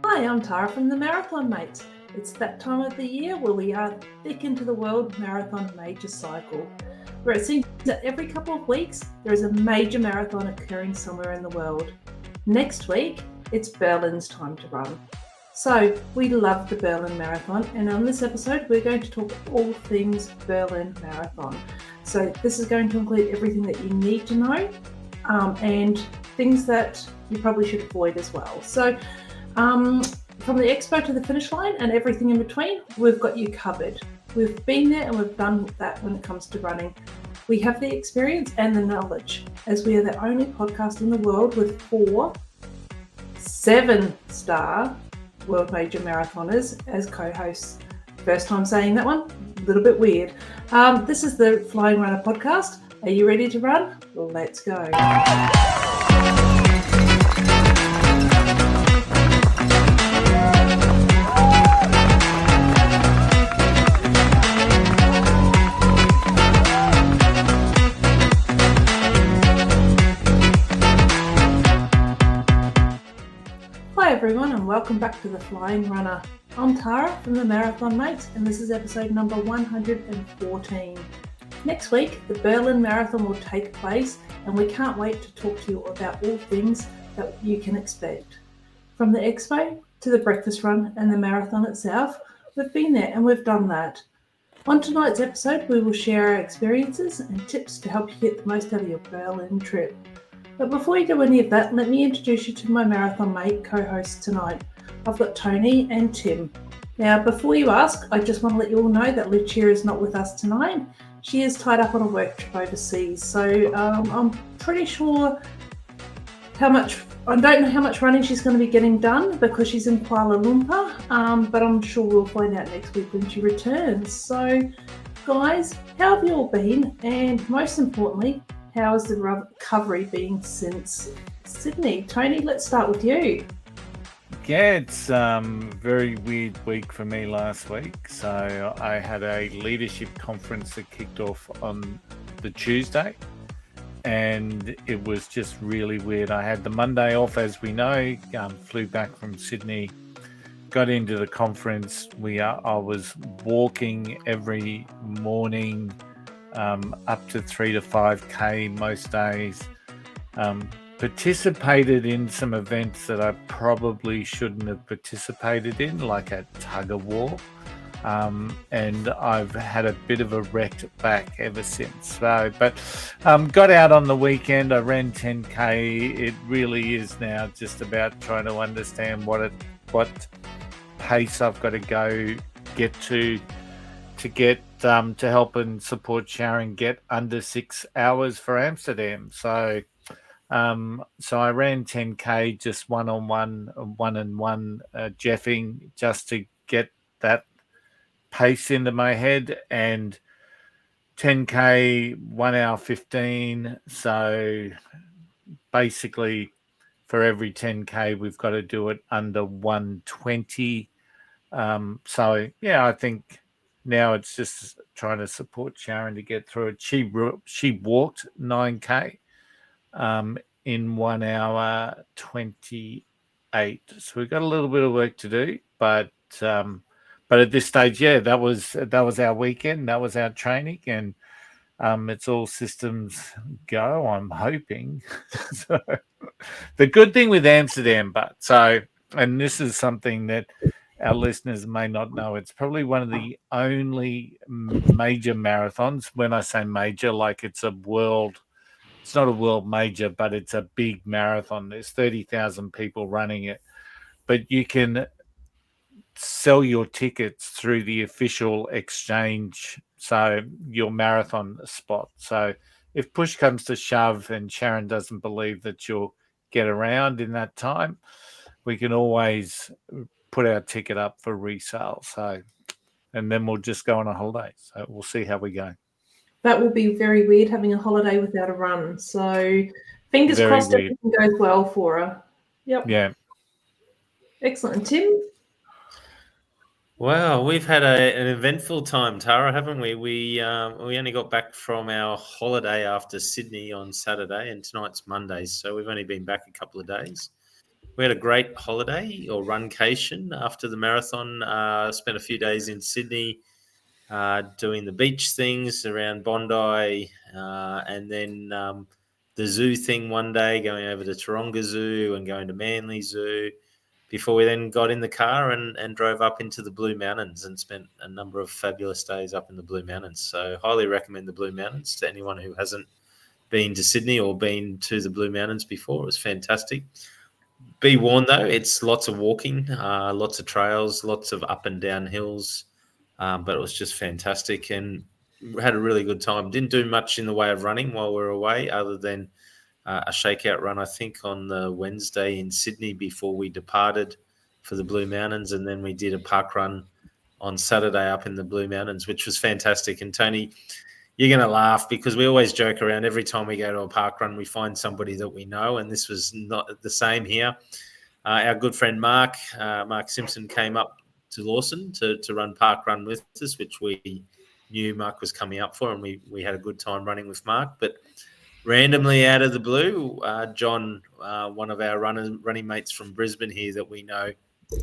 Hi, I'm Tara from the Marathon Mates. It's that time of the year where we are thick into the World Marathon Major Cycle, where it seems that every couple of weeks there is a major marathon occurring somewhere in the world. Next week, it's Berlin's time to run. So, we love the Berlin Marathon, and on this episode, we're going to talk all things Berlin Marathon. So, this is going to include everything that you need to know and things that you probably should avoid as well. So, from the Expo to the finish line and everything in between, we've got you covered. We've been there and we've done that when it comes to running. We have the experience and the knowledge, as we are the only podcast in the world with 4 7-star World Major Marathoners as co-hosts. First time saying that one, a little bit weird. This is the Flying Runner podcast. Are you ready to run? Let's go. Hi everyone and welcome back to the Flying Runner. I'm Tara from the Marathon Mates and this is episode number 114. Next week, the Berlin Marathon will take place and we can't wait to talk to you about all things that you can expect. From the Expo to the breakfast run and the marathon itself, we've been there and we've done that. On tonight's episode, we will share our experiences and tips to help you get the most out of your Berlin trip. But before we do any of that, let me introduce you to my Marathon Mate co-hosts tonight. I've got Tony and Tim. Now, before you ask, I just want to let you all know that Lucia is not with us tonight. She is tied up on a work trip overseas, so I'm pretty sure I don't know how much running she's going to be getting done because she's in Kuala Lumpur, but I'm sure we'll find out next week when she returns. So, guys, how have you all been? And most importantly, how has the recovery been since Sydney? Tony, let's start with you. Yeah, it's a very weird week for me last week. So I had a leadership conference that kicked off on the Tuesday, and it was just really weird. I had the Monday off, as we know, flew back from Sydney, got into the conference. I was walking every morning, up to 3 to 5K most days. Participated in some events that I probably shouldn't have participated in, like a tug of war. And I've had a bit of a wrecked back ever since. But got out on the weekend. I ran 10K. It really is now just about trying to understand what pace I've got to get to get to help and support Sharon get under 6 hours for Amsterdam. So I ran 10K just one-on-one, one-on-one jeffing just to get that pace into my head, and 10K 1 hour 15. So basically for every 10K we've got to do it under 120. So yeah, I think now it's just trying to support Sharon to get through it. She walked 9K in 1 hour 28. So we've got a little bit of work to do, but at this stage, yeah, that was our weekend. That was our training, and it's all systems go, I'm hoping. So the good thing with Amsterdam, and this is something that our listeners may not know, it's probably one of the only major marathons. When I say major, like it's not a world major, but it's a big marathon. There's 30,000 people running it, but you can sell your tickets through the official exchange, so your marathon spot. So if push comes to shove and Sharon doesn't believe that you'll get around in that time, we can always put our ticket up for resale. So, and then we'll just go on a holiday. So we'll see how we go. That will be very weird having a holiday without a run. So fingers crossed everything goes well for her. Yep. Yeah. Excellent. Tim? Wow, we've had an eventful time, Tara, haven't we? We only got back from our holiday after Sydney on Saturday, and tonight's Monday, so we've only been back a couple of days. We had a great holiday or runcation after the marathon. Spent a few days in Sydney doing the beach things around Bondi, and then the zoo thing one day, going over to Taronga Zoo and going to Manly Zoo, before we then got in the car and drove up into the Blue Mountains and spent a number of fabulous days up in the Blue Mountains. So highly recommend the Blue Mountains to anyone who hasn't been to Sydney or been to the Blue Mountains before. It was fantastic. Be warned though, it's lots of walking, lots of trails, lots of up and down hills, but it was just fantastic and we had a really good time. Didn't do much in the way of running while we were away, other than a shakeout run, I think, on the Wednesday in Sydney before we departed for the Blue Mountains, and then we did a park run on Saturday up in the Blue Mountains, which was fantastic. And Tony, you're going to laugh because we always joke around every time we go to a park run, we find somebody that we know, and this was not the same here. Our good friend Mark Simpson came up to Lawson to run park run with us, which we knew Mark was coming up for, and we had a good time running with Mark. But randomly out of the blue, John, one of our running mates from Brisbane here that we know,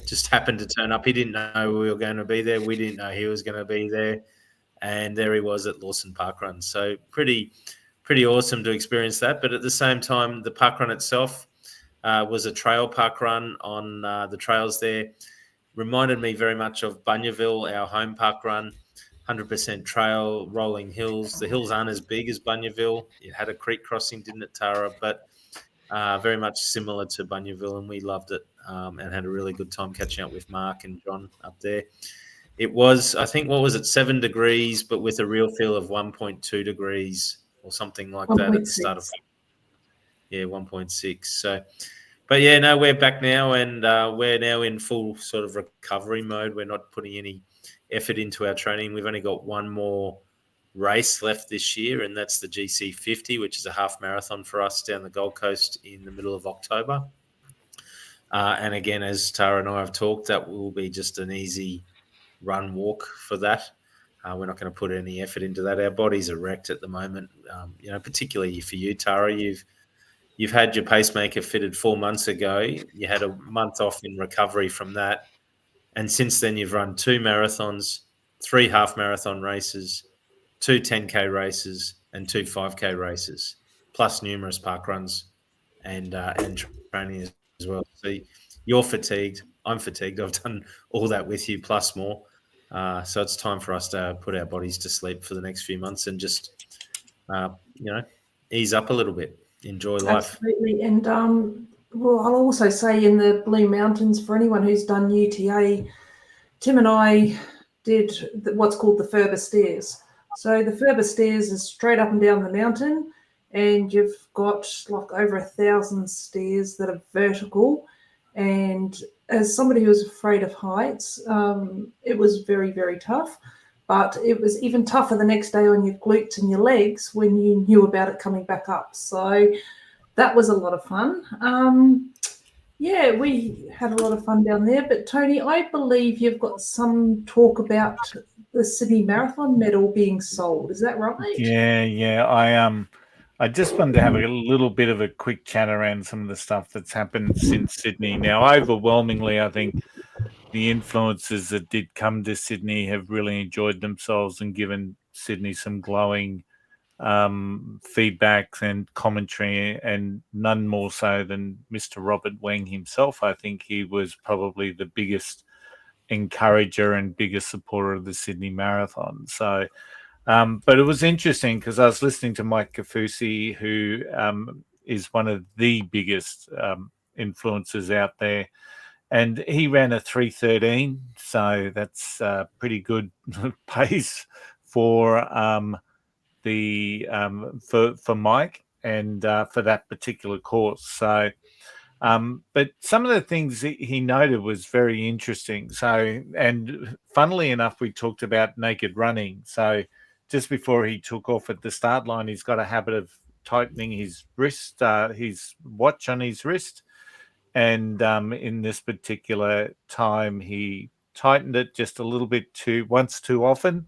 just happened to turn up. He didn't know we were going to be there. We didn't know he was going to be there. And there he was at Lawson Park Run. So pretty awesome to experience that. But at the same time, the park run itself was a trail park run on the trails there. Reminded me very much of Bunyaville, our home park run. 100% trail, rolling hills. The hills aren't as big as Bunyaville. It had a creek crossing, didn't it, Tara? But very much similar to Bunyaville, and we loved it and had a really good time catching up with Mark and John up there. It was, I think, what was it, 7 degrees, but with a real feel of 1.2 degrees or something like that at the start of 1.6. So, but yeah, no, we're back now, and we're now in full sort of recovery mode. We're not putting any effort into our training. We've only got one more race left this year, and that's the GC50, which is a half marathon for us down the Gold Coast in the middle of October. And again, as Tara and I have talked, that will be just an easy run walk for that. We're not going to put any effort into that. Our bodies are wrecked at the moment. Particularly for you, Tara, you've had your pacemaker fitted 4 months ago. You had a month off in recovery from that. And since then, you've run 2 marathons, 3 half marathon races, 2 10K races, and 2 5K races, plus numerous park runs and training as well. So you're fatigued. I'm fatigued. I've done all that with you, plus more. So it's time for us to put our bodies to sleep for the next few months and just, ease up a little bit, enjoy life. Absolutely. And well, I'll also say in the Blue Mountains, for anyone who's done UTA, Tim and I did what's called the Further Stairs. So the Further Stairs is straight up and down the mountain, and you've got like over 1,000 stairs that are vertical. And as somebody who was afraid of heights, it was very, very tough. But it was even tougher the next day on your glutes and your legs when you knew about it coming back up. So that was a lot of fun. Yeah, we had a lot of fun down there. But Tony, I believe you've got some talk about the Sydney Marathon medal being sold. Is that right? Yeah. I just wanted to have a little bit of a quick chat around some of the stuff that's happened since Sydney. Now, overwhelmingly, I think the influencers that did come to Sydney have really enjoyed themselves and given Sydney some glowing feedbacks and commentary, and none more so than Mr. Robert Weng himself. I think he was probably the biggest encourager and biggest supporter of the Sydney Marathon. So, but it was interesting because I was listening to Mike Kafusi, who is one of the biggest influencers out there, and he ran a 3:13, so that's pretty good pace for for Mike and for that particular course. So, but some of the things he noted was very interesting. So, and funnily enough, we talked about naked running. So, just before he took off at the start line, he's got a habit of tightening his wrist, his watch on his wrist. And in this particular time, he tightened it just a little bit once too often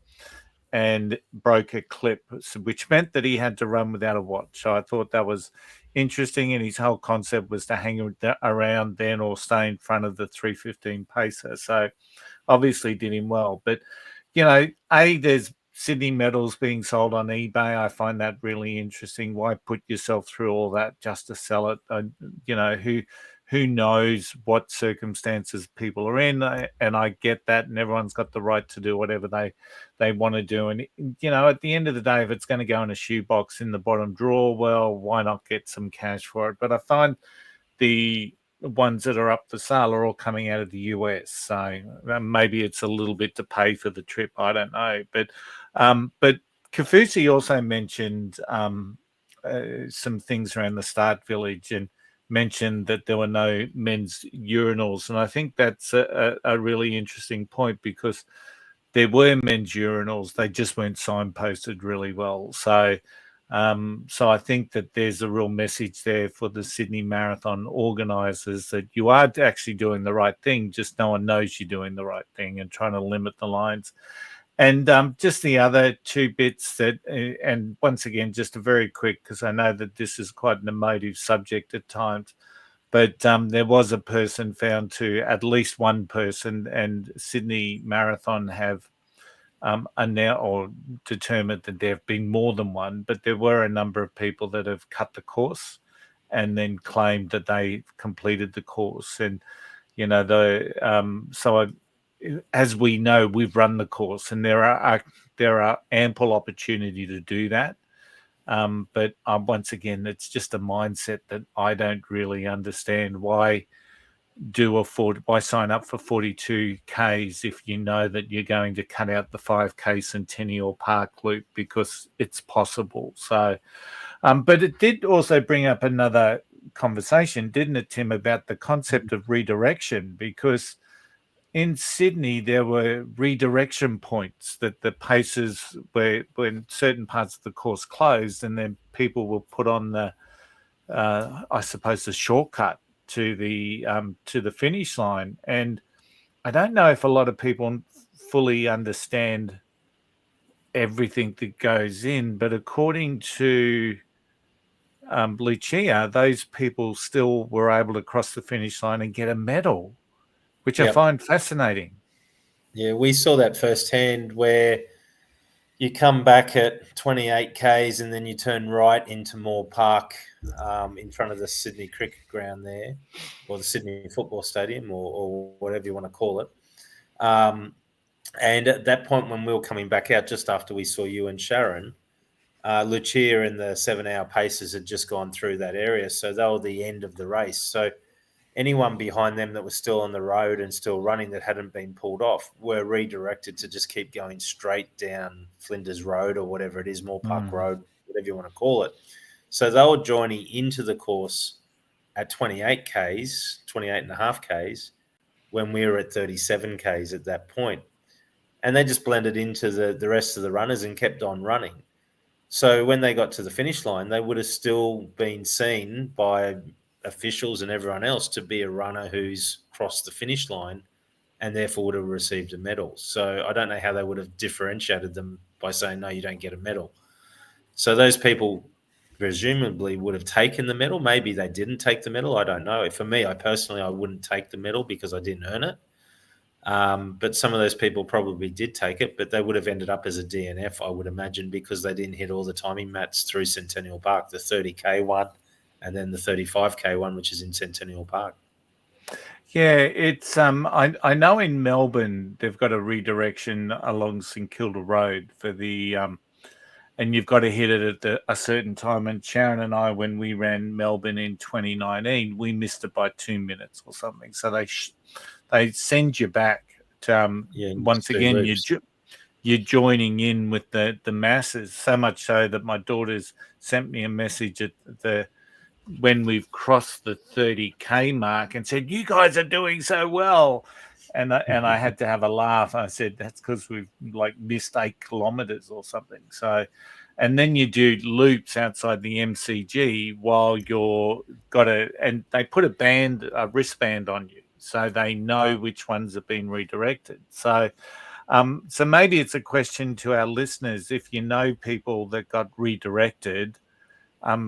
and broke a clip, which meant that he had to run without a watch. So I thought that was interesting, and his whole concept was to hang around then or stay in front of the 3:15 pacer. So obviously did him well. But, there's Sydney medals being sold on eBay. I find that really interesting. Why put yourself through all that just to sell it? Who knows what circumstances people are in? And I get that, and everyone's got the right to do whatever they want to do. And at the end of the day, if it's going to go in a shoebox in the bottom drawer, well, why not get some cash for it? But I find the ones that are up for sale are all coming out of the US, so maybe it's a little bit to pay for the trip. I don't know, but Kafusi also mentioned some things around the start village and mentioned that there were no men's urinals, and I think that's a really interesting point, because there were men's urinals, they just weren't signposted really well. So I think that there's a real message there for the Sydney Marathon organisers, that you are actually doing the right thing, just no one knows you're doing the right thing, and trying to limit the lines. And just the other two bits that, and once again, just a very quick, because I know that this is quite an emotive subject at times, but there was a person found to, at least one person, and Sydney Marathon have or determined that there have been more than one, but there were a number of people that have cut the course and then claimed that they completed the course. And as we know, we've run the course, and there are ample opportunity to do that. But once again, it's just a mindset that I don't really understand. Why sign up for 42 Ks if you know that you're going to cut out the 5K Centennial Park loop, because it's possible. So, but it did also bring up another conversation, didn't it, Tim, about the concept of redirection, because in Sydney there were redirection points that the paces were, when certain parts of the course closed, and then people will put on the I suppose the shortcut to the finish line. And I don't know if a lot of people fully understand everything that goes in, but according to Lucia, those people still were able to cross the finish line and get a medal, which I find fascinating. Yeah, we saw that firsthand, where you come back at 28 Ks and then you turn right into Moore Park, in front of the Sydney Cricket Ground there, or the Sydney Football Stadium, or whatever you want to call it. And at that point, when we were coming back out, just after we saw you and Sharon, Lucia and the 7-hour pacers had just gone through that area. So they were the end of the race. So anyone behind them that was still on the road and still running that hadn't been pulled off were redirected to just keep going straight down Flinders Road, or whatever it is, Moore Park Road, whatever you want to call it. So they were joining into the course at 28 Ks, 28 and a half Ks, when we were at 37 Ks at that point. And they just blended into the rest of the runners and kept on running. So when they got to the finish line, they would have still been seen by officials and everyone else to be a runner who's crossed the finish line, and therefore would have received a medal. So I don't know how they would have differentiated them by saying, no, you don't get a medal. So those people presumably would have taken the medal. Maybe they didn't take the medal. I don't know. For me, I wouldn't take the medal because I didn't earn it. But some of those people probably did take it, but they would have ended up as a DNF, I would imagine, because they didn't hit all the timing mats through Centennial Park, the 30K one, and then the 35K one, which is in Centennial Park. Yeah, it's I know in Melbourne they've got a redirection along St Kilda Road for the and you've got to hit it at a certain time. And Sharon and I, when we ran Melbourne in 2019, we missed it by 2 minutes or something. So they send you back to, once again, you're joining in with the masses, so much so that my daughter's sent me a message at when we've crossed the 30K mark and said, you guys are doing so well. And I had to have a laugh. I said, that's because we've missed 8 kilometers or something. So, and then you do loops outside the MCG while and they put a wristband on you, so they know which ones have been redirected. So, so maybe it's a question to our listeners. If you know people that got redirected,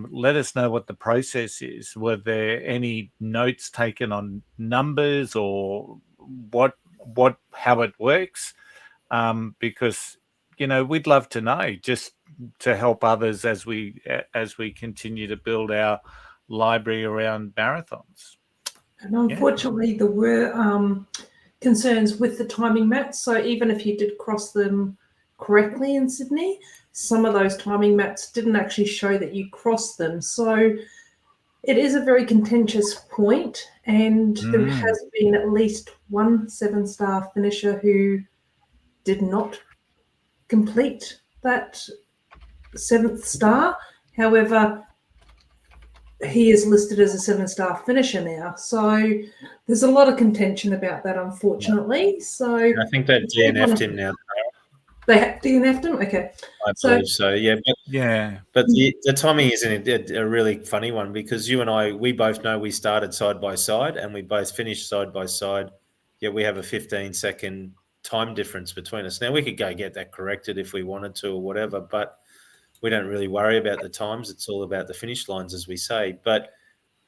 let us know what the process is. Were there any notes taken on numbers or how it works? Because we'd love to know, just to help others as we continue to build our library around marathons. And unfortunately, there were concerns with the timing mats. So even if you did cross them correctly in Sydney, some of those timing mats didn't actually show that you crossed them. So it is a very contentious point, and there has been at least one 7-star finisher who did not complete that 7th star. However, he is listed as a 7-star finisher now. So there's a lot of contention about that, unfortunately. So I think they've DNF'd him now. They have DNF'd him? Okay. I believe so, yeah. But the timing is a really funny one, because you and I, we both know we started side by side and we both finished side by side, yet we have a 15-second time difference between us. Now, we could go get that corrected if we wanted to or whatever, but we don't really worry about the times. It's all about the finish lines, as we say. But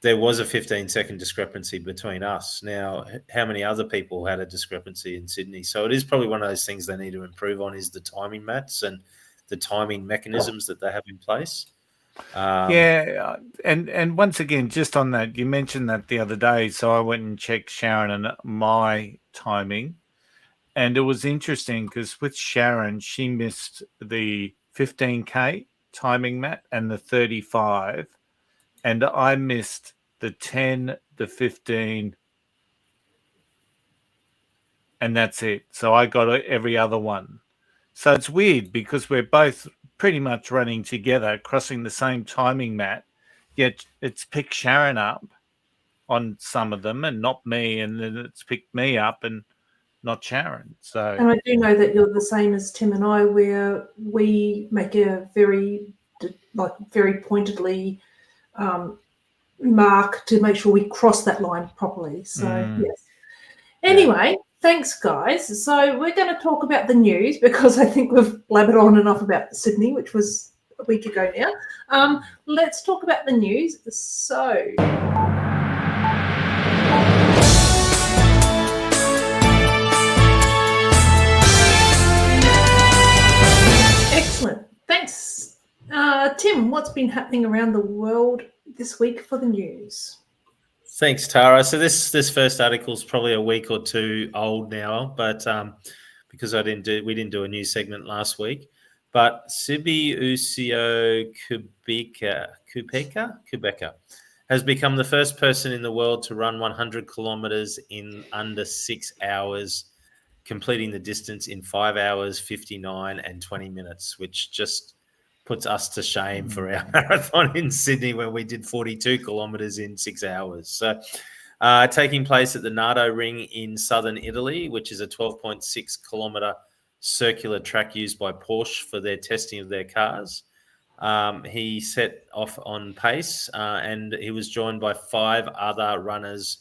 there was a 15-second discrepancy between us. Now, how many other people had a discrepancy in Sydney? So it is probably one of those things they need to improve on, is the timing mats and the timing mechanisms that they have in place. And once again, just on that, you mentioned that the other day, so I went and checked Sharon and my timing, and it was interesting because with Sharon, she missed the 15K timing mat and the 35, and I missed the 10, the 15, and that's it. So I got every other one. So it's weird because we're both pretty much running together, crossing the same timing mat, yet it's picked Sharon up on some of them and not me, and then it's picked me up and not Sharon. So, and I do know that you're the same as Tim and I, where we make a very pointedly mark to make sure we cross that line properly. So yes. Anyway, thanks, guys. So we're going to talk about the news, because I think we've blabbered on enough about Sydney, which was a week ago now. Let's talk about the news. So excellent. Thanks. Tim, what's been happening around the world this week for the news? Thanks, Tara. So this first article is probably a week or two old now, but because we didn't do a news segment last week. But Sibiusio Kubeka has become the first person in the world to run 100 kilometers in under 6 hours, completing the distance in 5 hours, 59 and 20 minutes, which just puts us to shame for our marathon in Sydney when we did 42 kilometres in 6 hours. So taking place at the Nardo Ring in southern Italy, which is a 12.6 kilometre circular track used by Porsche for their testing of their cars. He set off on pace and he was joined by 5 other runners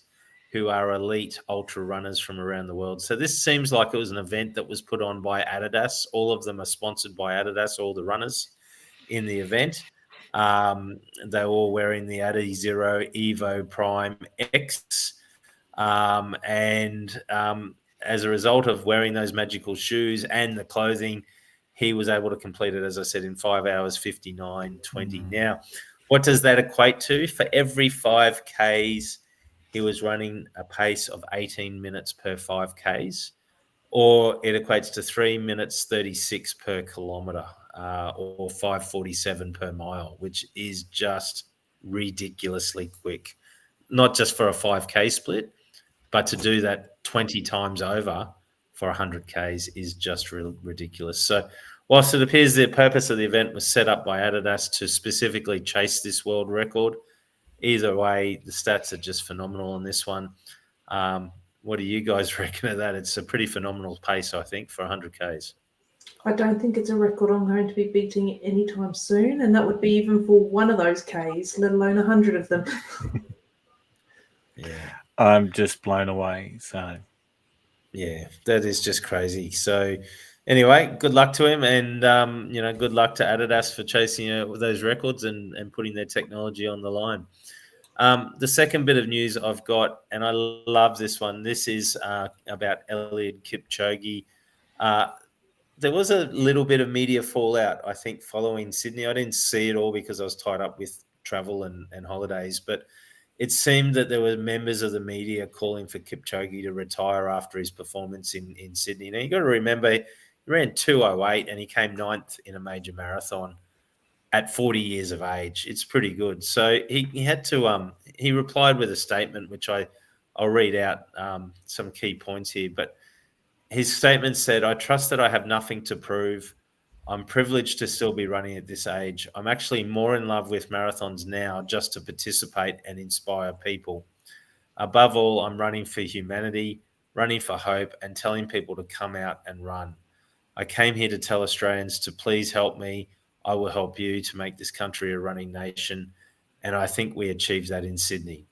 who are elite ultra runners from around the world. So this seems like it was an event that was put on by Adidas. All of them are sponsored by Adidas, all the runners in the event. They're all wearing the Adizero Evo Prime X. And as a result of wearing those magical shoes and the clothing, he was able to complete it, as I said, in 5 hours, 59:20. Now, what does that equate to? For every 5Ks, he was running a pace of 18 minutes per 5Ks, or it equates to 3 minutes 36 per kilometre, or 5:47 per mile, which is just ridiculously quick. Not just for a 5K split, but to do that 20 times over for 100 Ks is just ridiculous. So whilst it appears the purpose of the event was set up by Adidas to specifically chase this world record, either way, the stats are just phenomenal on this one. What do you guys reckon of that? It's a pretty phenomenal pace, I think, for 100 Ks. I don't think it's a record I'm going to be beating anytime soon, and that would be even for one of those Ks, let alone 100 of them. Yeah. I'm just blown away. So, yeah, that is just crazy. So Anyway, good luck to him, and good luck to Adidas for chasing those records and putting their technology on the line. The second bit of news I've got, and I love this one. This is about Eliud Kipchoge. There was a little bit of media fallout, I think, following Sydney. I didn't see it all because I was tied up with travel and holidays, but it seemed that there were members of the media calling for Kipchoge to retire after his performance in Sydney. Now, you've got to remember, he ran 2:08 and he came ninth in a major marathon at 40 years of age. It's pretty good. So he had to he replied with a statement, which I'll read out some key points here. But his statement said, "I trust that I have nothing to prove. I'm privileged to still be running at this age. I'm actually more in love with marathons now just to participate and inspire people. Above all, I'm running for humanity, running for hope, and telling people to come out and run. I came here to tell Australians to please help me. I will help you to make this country a running nation." And I think we achieved that in Sydney.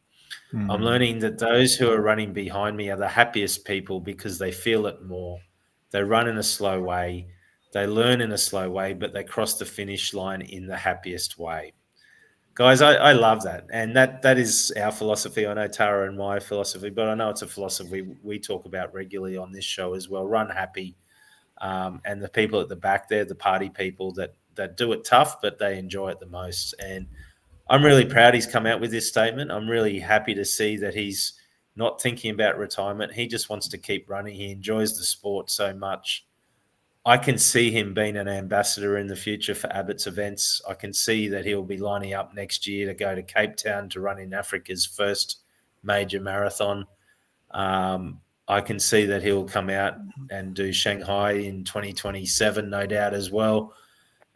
I'm learning that those who are running behind me are the happiest people because they feel it more. They run in a slow way. They learn in a slow way, but they cross the finish line in the happiest way. Guys, I love that. And that is our philosophy. I know Tara and my philosophy, but I know it's a philosophy we talk about regularly on this show as well. Run happy. And the people at the back there, the party people that do it tough, but they enjoy it the most. And I'm really proud he's come out with this statement. I'm really happy to see that he's not thinking about retirement. He just wants to keep running. He enjoys the sport so much. I can see him being an ambassador in the future for Abbott's events. I can see that he'll be lining up next year to go to Cape Town to run in Africa's first major marathon. I can see that he'll come out and do Shanghai in 2027, no doubt as well.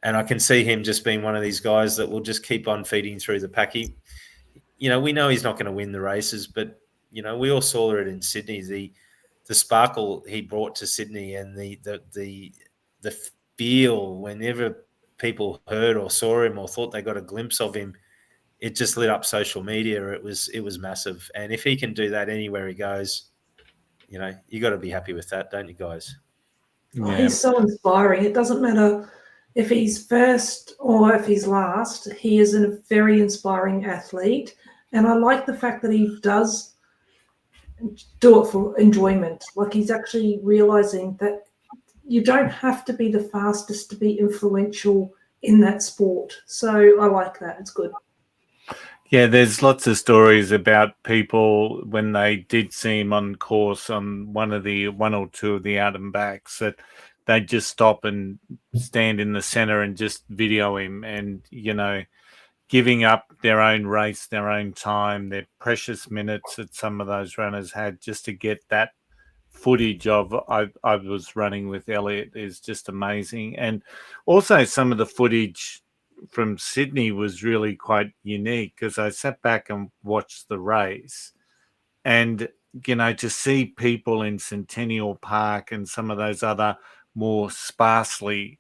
And I can see him just being one of these guys that will just keep on feeding through the pack. We know he's not going to win the races, but, we all saw it in Sydney, the sparkle he brought to Sydney and the feel whenever people heard or saw him or thought they got a glimpse of him, it just lit up social media. It was massive. And if he can do that anywhere he goes, you got to be happy with that, don't you guys? Oh, he's so inspiring. It doesn't matter if he's first or if he's last. He is a very inspiring athlete. And I like the fact that he does do it for enjoyment. Like, he's actually realizing that you don't have to be the fastest to be influential in that sport. So I like that. It's good. Yeah, there's lots of stories about people when they did see him on course on one or two of the out and backs that they'd just stop and stand in the center and just video him, and giving up their own race, their own time, their precious minutes that some of those runners had just to get that footage of I was running with Eliud is just amazing. And also some of the footage from Sydney was really quite unique because I sat back and watched the race, and to see people in Centennial Park and some of those other more sparsely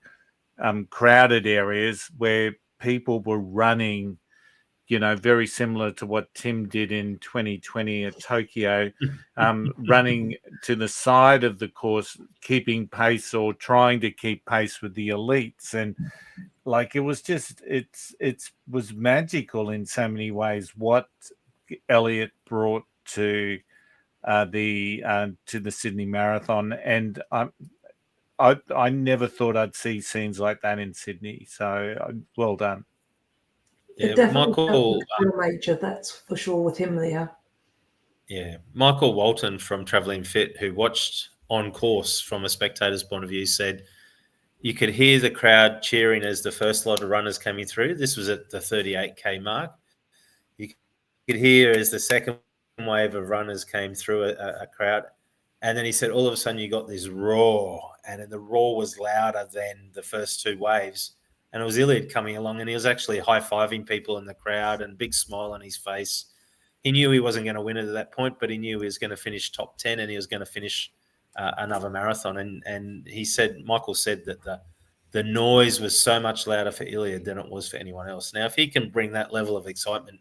crowded areas where people were running, very similar to what Tim did in 2020 at Tokyo, running to the side of the course, keeping pace or trying to keep pace with the elites. And it was just, it was magical in so many ways what Eliud brought to the Sydney Marathon. And I never thought I'd see scenes like that in Sydney. So well done. Yeah, It definitely Michael, felt major, that's for sure, with him there. Yeah, Michael Walton from Travelling Fit, who watched on course from a spectator's point of view, said you could hear the crowd cheering as the first lot of runners coming through. This was at the 38K mark. You could hear as the second wave of runners came through a crowd. And then he said all of a sudden you got this roar, and the roar was louder than the first two waves. And it was Eliud coming along, and he was actually high-fiving people in the crowd and big smile on his face. He knew he wasn't going to win it at that point, but he knew he was going to finish top 10 and he was going to finish another marathon. And he said, Michael said that the noise was so much louder for Eliud than it was for anyone else. Now, if he can bring that level of excitement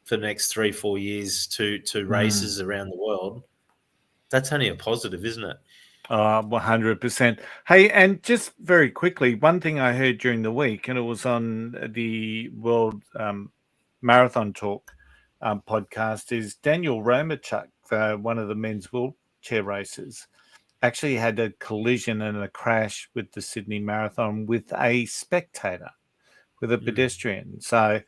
for the next 3-4 years to races around the world, that's only a positive, isn't it? 100%. Hey, and just very quickly, one thing I heard during the week, and it was on the World Marathon Talk podcast, is Daniel Romachuk, one of the men's wheelchair racers, actually had a collision and a crash with the Sydney Marathon with a spectator, with a pedestrian. So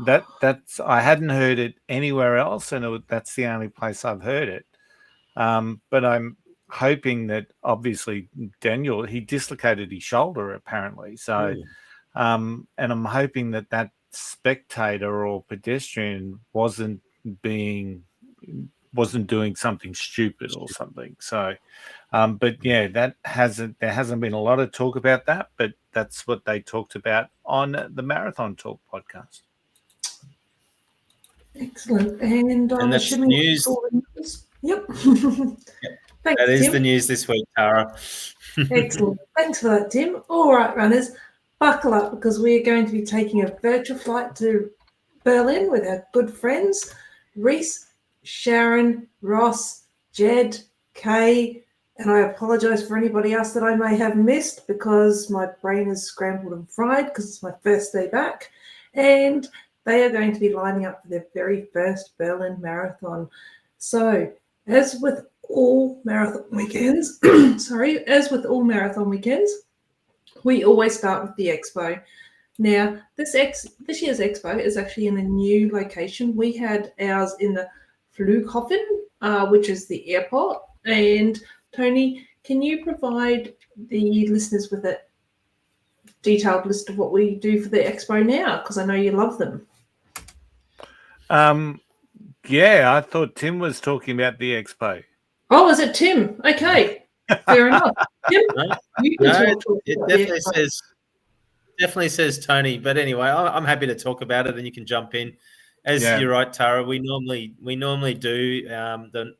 that's I hadn't heard it anywhere else, and that's the only place I've heard it. But I'm hoping that obviously Daniel, he dislocated his shoulder apparently. So, and I'm hoping that that spectator or pedestrian wasn't doing something stupid or something. So, but yeah, there hasn't been a lot of talk about that, but that's what they talked about on the Marathon Talk podcast. Excellent. And I'm that's assuming news. Yep. Thanks, that is Tim. The news this week, Tara. Excellent. Thanks for that, Tim. All right, runners, buckle up because we are going to be taking a virtual flight to Berlin with our good friends, Reese, Sharon, Ross, Jed, Kay, and I apologise for anybody else that I may have missed because my brain is scrambled and fried because it's my first day back. And they are going to be lining up for their very first Berlin Marathon. So, as with all marathon weekends, we always start with the Expo. Now, this year's Expo is actually in a new location. We had ours in the Flughafen, which is the airport. And Tony, can you provide the listeners with a detailed list of what we do for the Expo now? Because I know you love them. Yeah, I thought Tim was talking about the Expo. Oh, is it Tim? Okay, fair enough. Tim, you can talk it about definitely says Tony. But anyway, I'm happy to talk about it, and you can jump in. You're right, Tara. We normally do.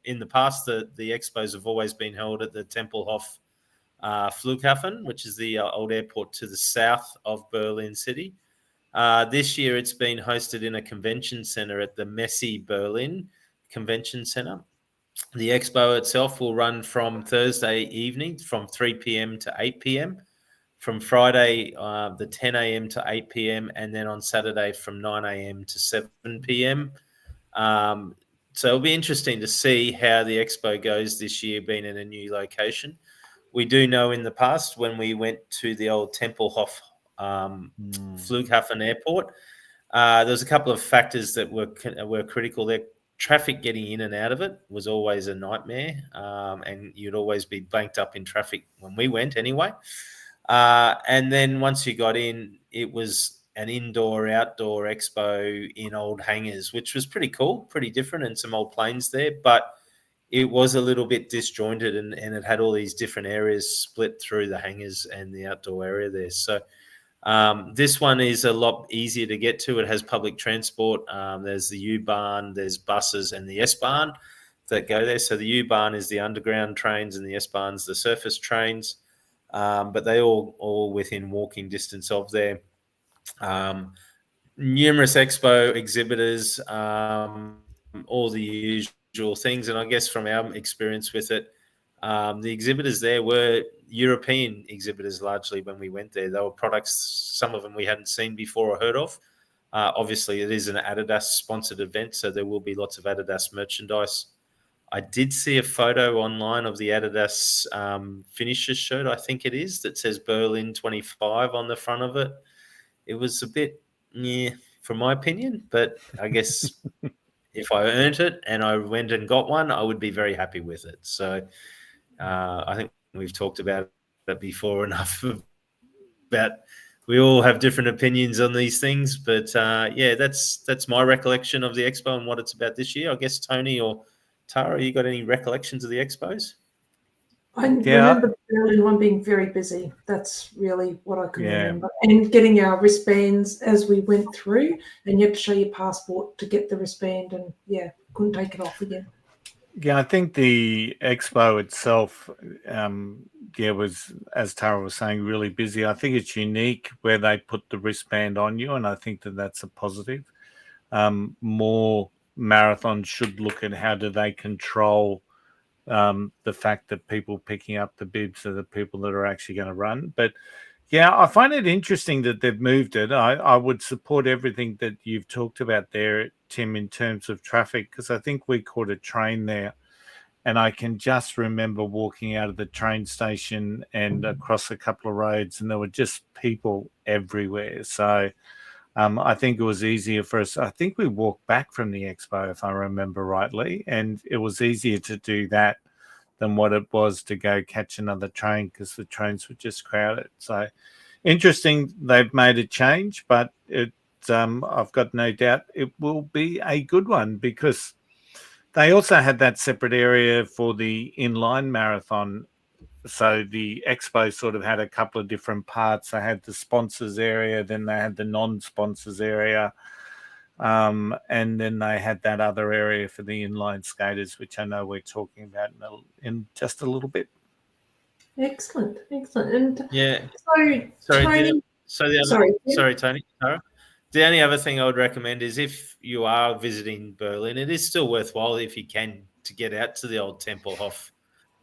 In the past, the expos have always been held at the Tempelhof Flughafen, which is the old airport to the south of Berlin City. This year, it's been hosted in a convention center at the Messe Berlin Convention Center. The expo itself will run from Thursday evening from 3 p.m. to 8 p.m., from Friday the 10 a.m. to 8 p.m., and then on Saturday from 9 a.m. to 7 p.m. So it'll be interesting to see how the expo goes this year, being in a new location. We do know in the past when we went to the old Tempelhof Flughafen Airport, there was a couple of factors that were critical there. Traffic getting in and out of it was always a nightmare, and you'd always be banked up in traffic when we went anyway. And then once you got in, it was an indoor-outdoor expo in old hangars, which was pretty cool, pretty different, and some old planes there. But it was a little bit disjointed, and it had all these different areas split through the hangars and the outdoor area there. So this one is a lot easier to get to. It has public transport. There's the U-Bahn, there's buses, and the S-Bahn that go there. So the U-Bahn is the underground trains, and the S-Bahn's the surface trains. But they all within walking distance of there. Numerous expo exhibitors, all the usual things. And I guess from our experience with it, the exhibitors there were European exhibitors largely when we went there. They were products, some of them we hadn't seen before or heard of. Obviously, it is an Adidas-sponsored event, so there will be lots of Adidas merchandise. I did see a photo online of the Adidas finisher shirt, I think it is, that says Berlin 25 on the front of it. It was a bit, from my opinion, but I guess if I earned it and I went and got one, I would be very happy with it. So I think we've talked about it before enough about we all have different opinions on these things. But, that's my recollection of the expo and what it's about this year. I guess, Tony or Tara, you got any recollections of the expos? I remember the Berlin one being very busy. That's really what I can remember. And getting our wristbands as we went through, and you had to show your passport to get the wristband, and couldn't take it off again. Yeah, I think the expo itself, was, as Tara was saying, really busy. I think it's unique where they put the wristband on you, and I think that that's a positive. More marathons should look at how do they control the fact that people picking up the bibs are the people that are actually going to run. But yeah, I find it interesting that they've moved it. I would support everything that you've talked about there, Tim, in terms of traffic, because I think we caught a train there. And I can just remember walking out of the train station and across a couple of roads, and there were just people everywhere. So I think it was easier for us. I think we walked back from the expo, if I remember rightly, and it was easier to do that than what it was to go catch another train because the trains were just crowded. So interesting, they've made a change, but I've got no doubt it will be a good one because they also had that separate area for the Inline marathon. So the expo sort of had a couple of different parts. They had the sponsors area, then they had the non-sponsors area, and then they had that other area for the inline skaters, which I know we're talking about in just a little bit. Excellent. And Yeah. so Tony, Sorry, Tony. Tara. The only other thing I would recommend is if you are visiting Berlin, it is still worthwhile if you can to get out to the old Tempelhof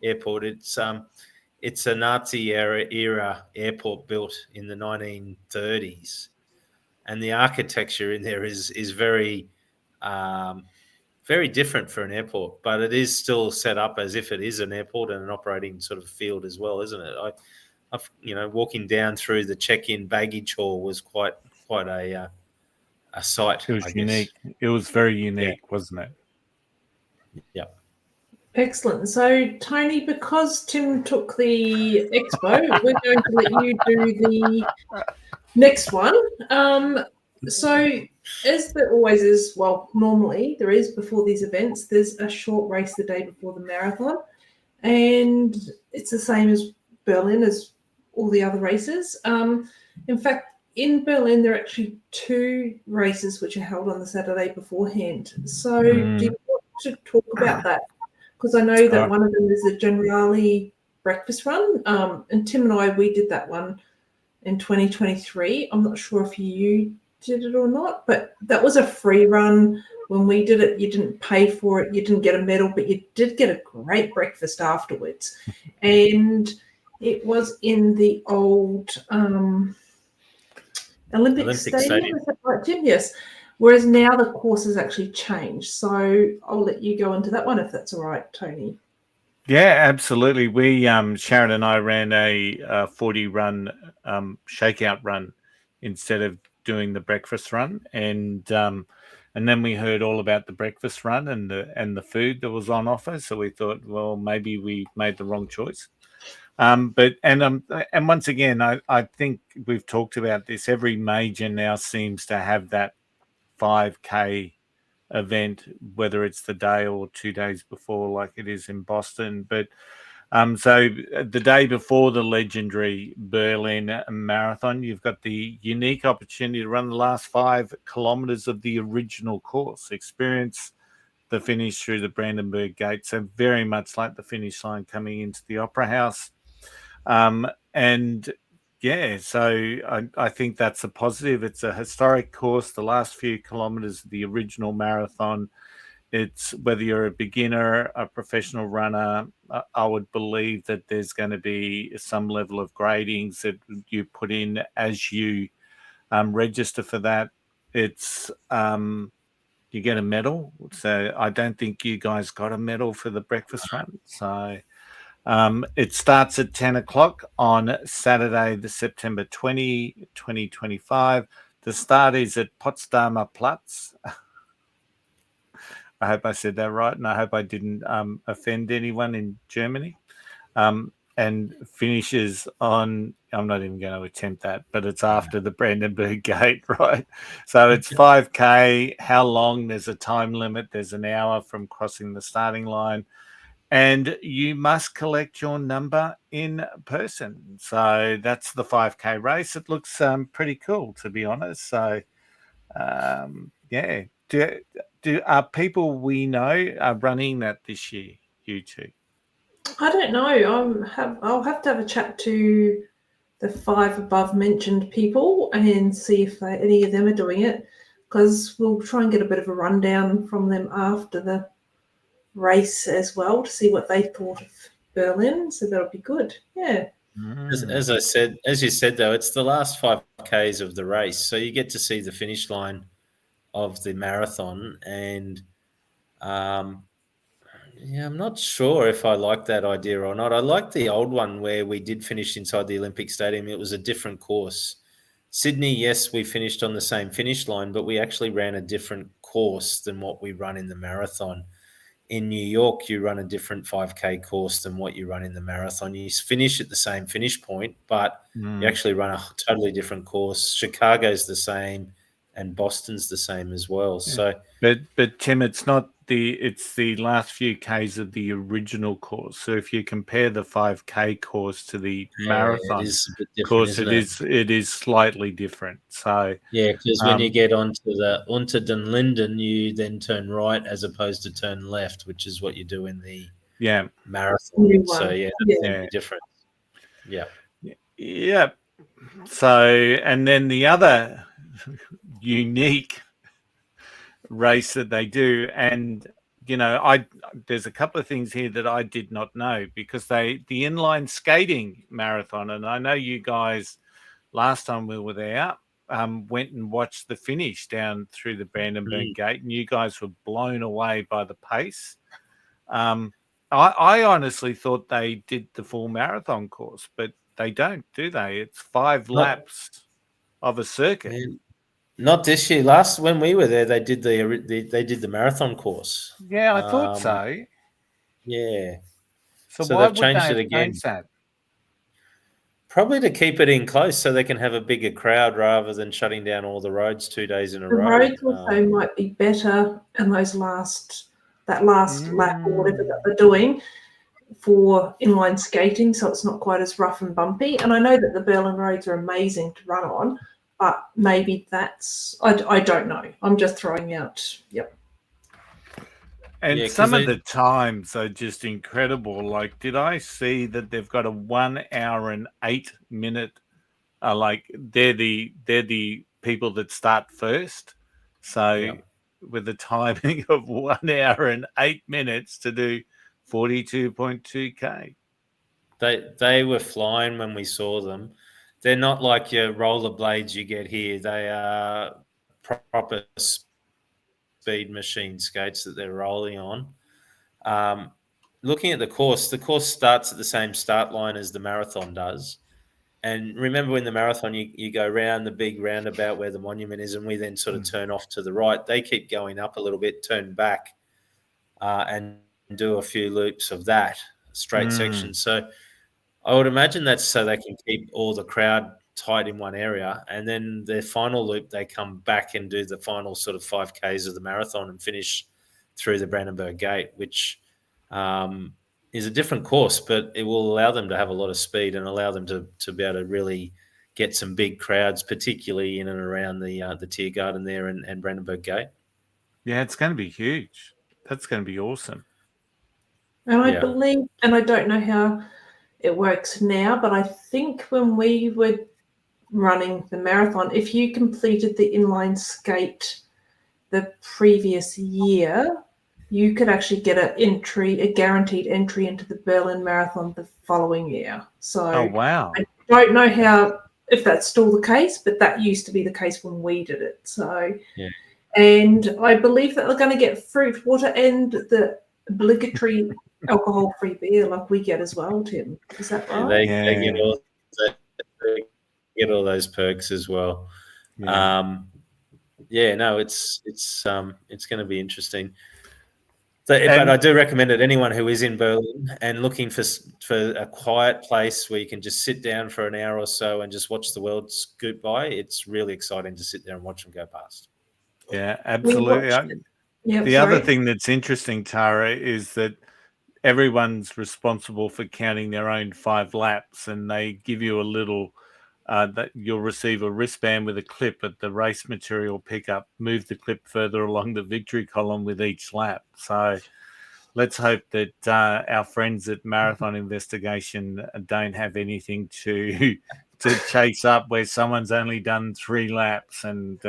airport. It's a Nazi era airport built in the 1930s, and the architecture in there is very very different for an airport, but it is still set up as if it is an airport and an operating sort of field as well, isn't it? I've walking down through the check-in baggage hall was quite a sight. It was I unique. guess. It was very unique, wasn't it? Yeah. Excellent. So, Tony, because Tim took the expo, we're going to let you do the next one. So, as there always is, well, normally there is before these events, there's a short race the day before the marathon. And it's the same as Berlin, as all the other races. In fact, in Berlin, there are actually 2 races which are held on the Saturday beforehand. So, do you want to talk about that? Because I know that one of them is a Generali breakfast run. And Tim and we did that one in 2023. I'm not sure if you did it or not, but that was a free run. When we did it, you didn't pay for it, you didn't get a medal, but you did get a great breakfast afterwards. And it was in the old Olympic Stadium. Is that right, Jim? Yes. Whereas now the course has actually changed. So I'll let you go into that one if that's all right, Tony. Yeah, absolutely. We Sharon and I ran a 40 run shakeout run instead of doing the breakfast run, and then we heard all about the breakfast run and the food that was on offer. So we thought, well, maybe we made the wrong choice. But once again, I think we've talked about this. Every major now seems to have that 5K event, whether it's the day or 2 days before, like it is in Boston. But so the day before the legendary Berlin Marathon, you've got the unique opportunity to run the last 5 kilometers of the original course, experience the finish through the Brandenburg Gate. So very much like the finish line coming into the Opera House. And yeah, so I think that's a positive. It's a historic course. The last few kilometers of the original marathon, it's whether you're a beginner, a professional runner, I would believe that there's going to be some level of gradings that you put in as you register for that. It's you get a medal. So I don't think you guys got a medal for the breakfast run. So it starts at 10 o'clock on Saturday, the September 20, 2025. The start is at Potsdamer Platz. I hope I said that right, and I hope I didn't offend anyone in Germany. And finishes on, I'm not even going to attempt that, but it's after the Brandenburg Gate, right? So it's 5K. How long? There's a time limit. There's an hour from crossing the starting line. And you must collect your number in person. So that's the 5K race. It looks pretty cool, to be honest. So, yeah. Do people we know are running that this year, you two? I don't know. I'll have to have a chat to the 5 above mentioned people and see if any of them are doing it, because we'll try and get a bit of a rundown from them after the race as well to see what they thought of Berlin. So that'll be good. Yeah. As you said, though, it's the last 5Ks of the race, so you get to see the finish line of the marathon, and yeah, I'm not sure if I like that idea or not. I like the old one where we did finish inside the Olympic Stadium. It was a different course. Sydney, yes, we finished on the same finish line, but we actually ran a different course than what we run in the marathon. In New York, you run a different 5K course than what you run in the marathon. You finish at the same finish point, but you actually run a totally different course. Chicago's the same, and Boston's the same as well. Yeah. So, but Tim, it's the last few Ks of the original course. So if you compare the 5K course to the marathon it is a bit different, course, isn't it is slightly different. So yeah, because when you get onto den Linden, you then turn right as opposed to turn left, which is what you do in the marathon. So yeah, that's different. Yeah. Yeah. So, and then the other unique race that they do, and there's a couple of things here that I did not know, because the inline skating marathon, and I know you guys last time we were there went and watched the finish down through the Brandenburg Gate, and you guys were blown away by the pace. I honestly thought they did the full marathon course, but they don't, do they? It's 5 laps of a circuit. Not this year. When we were there, they did the marathon course. Yeah, I thought so. Yeah. So why would they have changed that? Probably to keep it in close so they can have a bigger crowd rather than shutting down all the roads 2 days in a row. The roads also might be better in that last lap or whatever that they're doing for inline skating, so it's not quite as rough and bumpy. And I know that the Berlin roads are amazing to run on, but maybe I don't know. I'm just throwing out. Yep. And some of the times are just incredible. Like, did I see that they've got a 1 hour and 8 minute? They're the people that start first. So with the timing of 1 hour and 8 minutes to do 42.2K. They were flying when we saw them. They're not like your rollerblades you get here. They are proper speed machine skates that they're rolling on. Looking at the course starts at the same start line as the marathon does. And remember, in the marathon, you go round the big roundabout where the monument is, and we then sort of turn off to the right. They keep going up a little bit, turn back, and do a few loops of that straight section. So I would imagine that's so they can keep all the crowd tight in one area, and then their final loop, they come back and do the final sort of 5Ks of the marathon and finish through the Brandenburg Gate, which is a different course, but it will allow them to have a lot of speed and allow them to be able to really get some big crowds, particularly in and around the Tiergarten there and Brandenburg Gate. Yeah, it's going to be huge. That's going to be awesome. And I believe, and I don't know how it works now, but I think when we were running the marathon, if you completed the inline skate the previous year, you could actually get a guaranteed entry into the Berlin Marathon the following year. So wow. I don't know if that's still the case, but that used to be the case when we did it. So and I believe that they're going to get fruit, water, and the obligatory alcohol-free beer like we get as well, Tim. Is that right? They get all those perks as well. No, it's going to be interesting. But I do recommend it. Anyone who is in Berlin and looking for a quiet place where you can just sit down for an hour or so and just watch the world scoot by, it's really exciting to sit there and watch them go past. Yeah, absolutely. The other thing that's interesting, Tara, is that everyone's responsible for counting their own 5 laps, and they give you a little that you'll receive a wristband with a clip at the race material pickup. Move the clip further along the victory column with each lap. So let's hope that our friends at Marathon Investigation don't have anything to chase up where someone's only done 3 laps and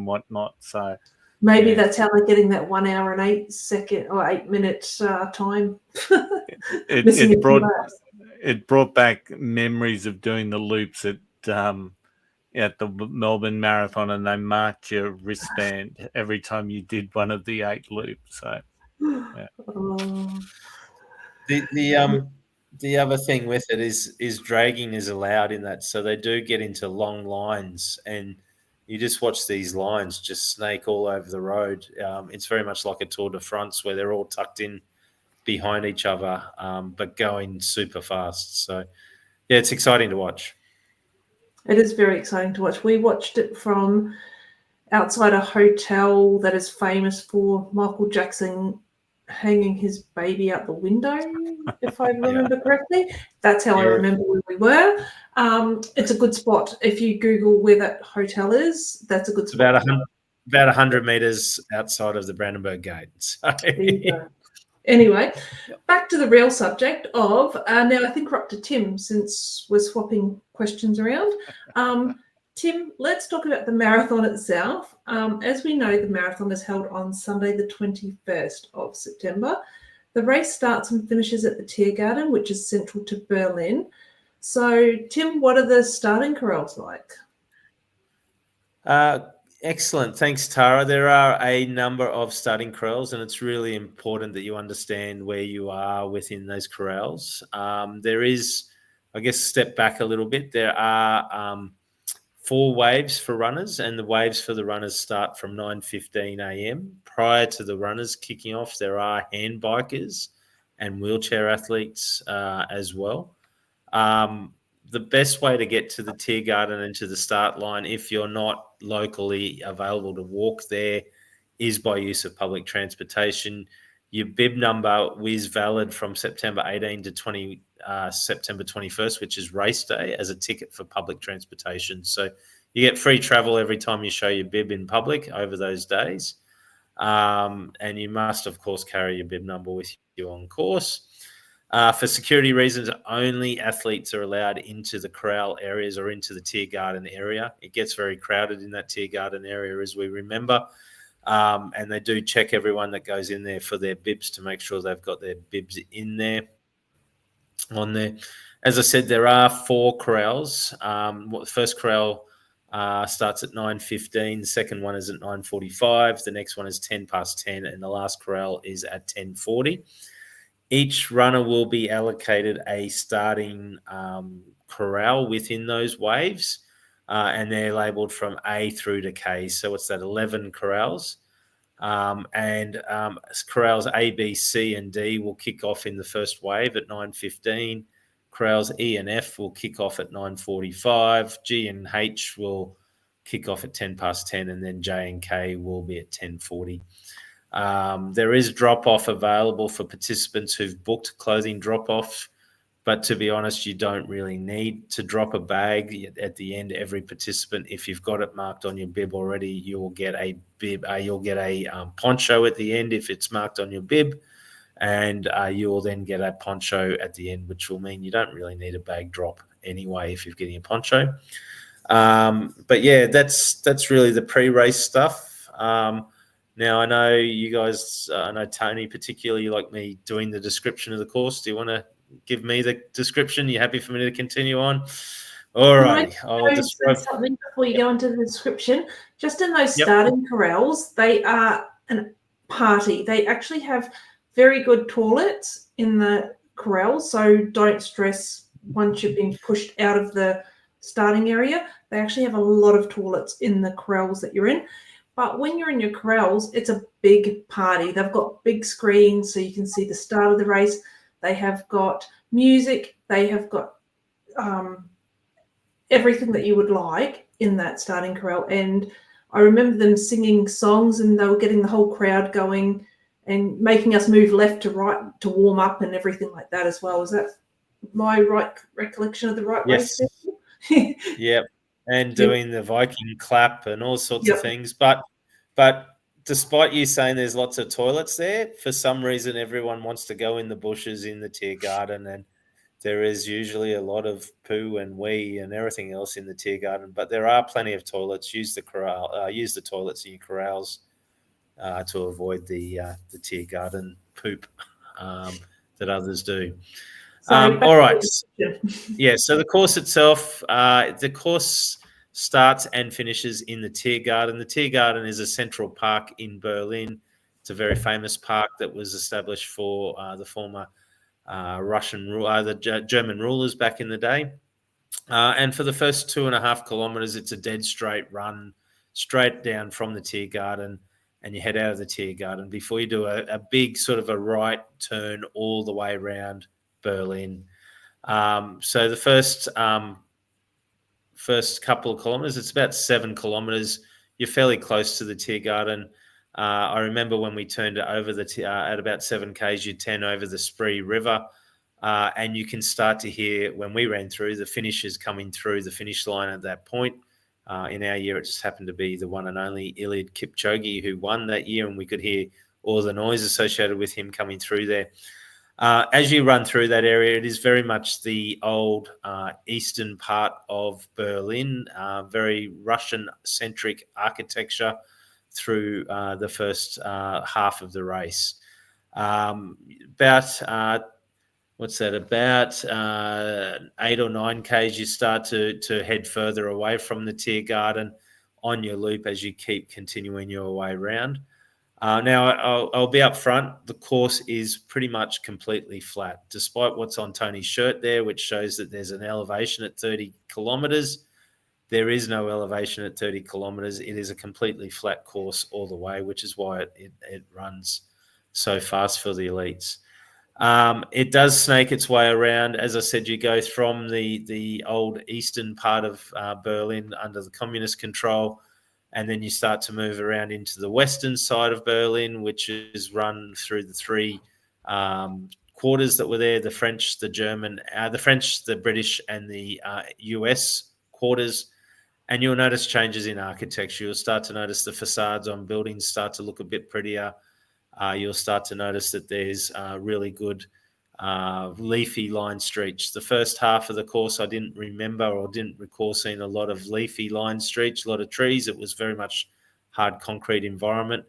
whatnot. So Maybe Yeah. that's how they're getting that 1 hour and 8 second or 8 minute time. Missing a few laps. It brought back memories of doing the loops at the Melbourne Marathon, and they marked your wristband every time you did one of the 8 loops. So yeah. Oh. The other thing with it is dragging is allowed in that, so they do get into long lines, and you just watch these lines just snake all over the road. It's very much like a Tour de France where they're all tucked in behind each other, but going super fast. So yeah, it's exciting to watch. It is very exciting to watch. We watched it from outside a hotel that is famous for Michael Jackson hanging his baby out the window, if I remember correctly. That's how I remember where we were. It's a good spot. If you Google where that hotel is, that's a good spot. About 100 metres outside of the Brandenburg Gate. So. There you go. Anyway, back to the real subject of, now I think we're up to Tim since we're swapping questions around. Tim, let's talk about the marathon itself. As we know, the marathon is held on Sunday, the 21st of September. The race starts and finishes at the Tiergarten, which is central to Berlin. So, Tim, what are the starting corrals like? Excellent. Thanks, Tara. There are a number of starting corrals, and it's really important that you understand where you are within those corrals. There is, I guess, step back a little bit. There are 4 waves for runners, and the waves for the runners start from 9:15 a.m. Prior to the runners kicking off, there are hand bikers and wheelchair athletes as well. The best way to get to the Tiergarten and to the start line, if you're not locally available to walk there, is by use of public transportation. Your bib number is valid from September 18 to September 21st, which is race day, as a ticket for public transportation. So you get free travel every time you show your bib in public over those days. And you must, of course, carry your bib number with you on course. For security reasons, only athletes are allowed into the corral areas or into the Tiergarten area. It gets very crowded in that Tiergarten area, as we remember. And they do check everyone that goes in there for their bibs to make sure they've got their bibs in there, on there. As I said, there are 4 corrals. The first corral starts at 9:15. The second one is at 9:45. The next one is 10:10, and the last corral is at 10:40. Each runner will be allocated a starting corral within those waves, and they're labelled from A through to K. So it's that 11 corrals. Corrals A, B, C, and D will kick off in the first wave at 9:15. Corrals E and F will kick off at 9:45. G and H will kick off at 10:10, and then J and K will be at 10:40. There is drop-off available for participants who've booked clothing drop-off, but to be honest, you don't really need to drop a bag at the end. Every participant, if you've got it marked on your bib already, you will get a bib. You'll get a poncho at the end if it's marked on your bib, and you will then get a poncho at the end, which will mean you don't really need a bag drop anyway if you're getting a poncho. But yeah, that's really the pre-race stuff. Now, I know you guys, I know Tony particularly, like me doing the description of the course. Do you want to give me the description? Are you happy for me to continue on? All right. I'll describe something before you go into the description. Just in those starting corrals, they are a party. They actually have very good toilets in the corrals, so don't stress once you've been pushed out of the starting area. They actually have a lot of toilets in the corrals that you're in. But when you're in your corrals, it's a big party. They've got big screens so you can see the start of the race. They have got music. They have got everything that you would like in that starting corral. And I remember them singing songs, and they were getting the whole crowd going and making us move left to right to warm up and everything like that as well. Is that my right recollection of the right race? Yep. And doing the Viking clap and all sorts of things. But despite you saying there's lots of toilets there, for some reason everyone wants to go in the bushes in the Tiergarten, and there is usually a lot of poo and wee and everything else in the Tiergarten. But there are plenty of toilets. Use the toilets in your corrals to avoid the Tiergarten poop that others do. So All right. yeah. Yeah, so the course itself, the course starts and finishes in the Tiergarten. The Tiergarten is a central park in Berlin. It's a very famous park that was established for the former German rulers back in the day. And for the first 2.5 kilometers, it's a dead straight run straight down from the Tiergarten, and you head out of the Tiergarten before you do a big sort of a right turn all the way around Berlin. So the first couple of kilometers, it's about 7 kilometers. You're fairly close to the Tiergarten. I remember when we turned it over at about 7 k's, you turn over the Spree River, and you can start to hear, when we ran through, the finishers coming through the finish line at that point. In our year, it just happened to be the one and only Eliud Kipchoge who won that year, and we could hear all the noise associated with him coming through there. As you run through that area, it is very much the old eastern part of Berlin, very Russian-centric architecture through the first half of the race. About 8 or 9 k's, you start to head further away from the Tiergarten on your loop as you keep continuing your way around. Now, I'll be up front. The course is pretty much completely flat, despite what's on Tony's shirt there, which shows that there's an elevation at 30 kilometres. There is no elevation at 30 kilometres. It is a completely flat course all the way, which is why it runs so fast for the elites. It does snake its way around. As I said, you go from the old eastern part of Berlin under the communist control, and then you start to move around into the western side of Berlin, which is run through the 3 quarters that were there: the French, the German, the British, and the US quarters. And you'll notice changes in architecture. You'll start to notice the facades on buildings start to look a bit prettier. You'll start to notice that there's really good leafy line streets. The first half of the course, I didn't remember or didn't recall seeing a lot of leafy line streets, a lot of trees. It was very much hard concrete environment.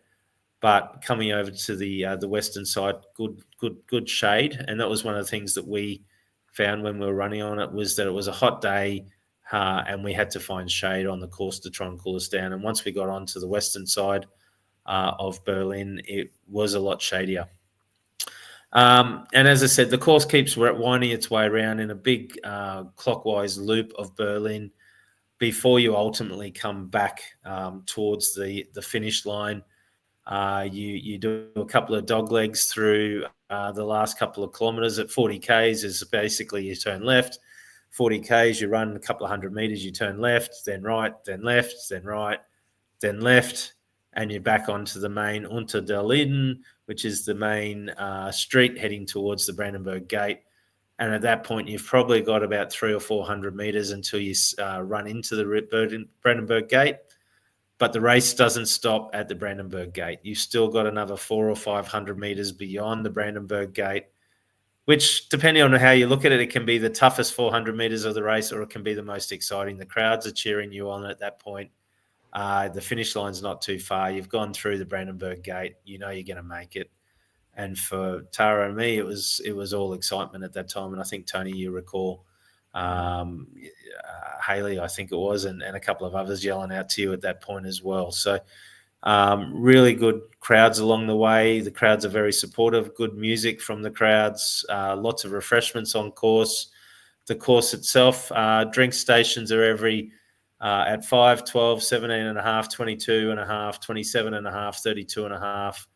But coming over to the western side, good shade, and that was one of the things that we found when we were running on it, was that it was a hot day, and we had to find shade on the course to try and cool us down. And once we got onto the western side of Berlin, it was a lot shadier. And as I said, the course keeps winding its way around in a big clockwise loop of Berlin before you ultimately come back towards the finish line. You do a couple of dog legs through the last couple of kilometres. At 40 k's is basically you turn left. 40 k's, you run a couple of 100 metres, you turn left, then right, then left, then right, then left, and you're back onto the main Unter der Linden, which is the main street heading towards the Brandenburg Gate. And at that point, you've probably got about 300 or 400 metres until you run into the Brandenburg Gate. But the race doesn't stop at the Brandenburg Gate. You've still got another 400 or 500 metres beyond the Brandenburg Gate, which, depending on how you look at it, it can be the toughest 400 metres of the race, or it can be the most exciting. The crowds are cheering you on at that point. The finish line's not too far. You've gone through the Brandenburg Gate. You know you're going to make it. And for Tara and me, it was all excitement at that time. And I think, Tony, you recall Haley, I think it was, and a couple of others yelling out to you at that point as well. So really good crowds along the way. The crowds are very supportive. Good music from the crowds. Lots of refreshments on course. The course itself, drink stations are at 5, 12, 17.5, 22.5, 27.5, 32.5,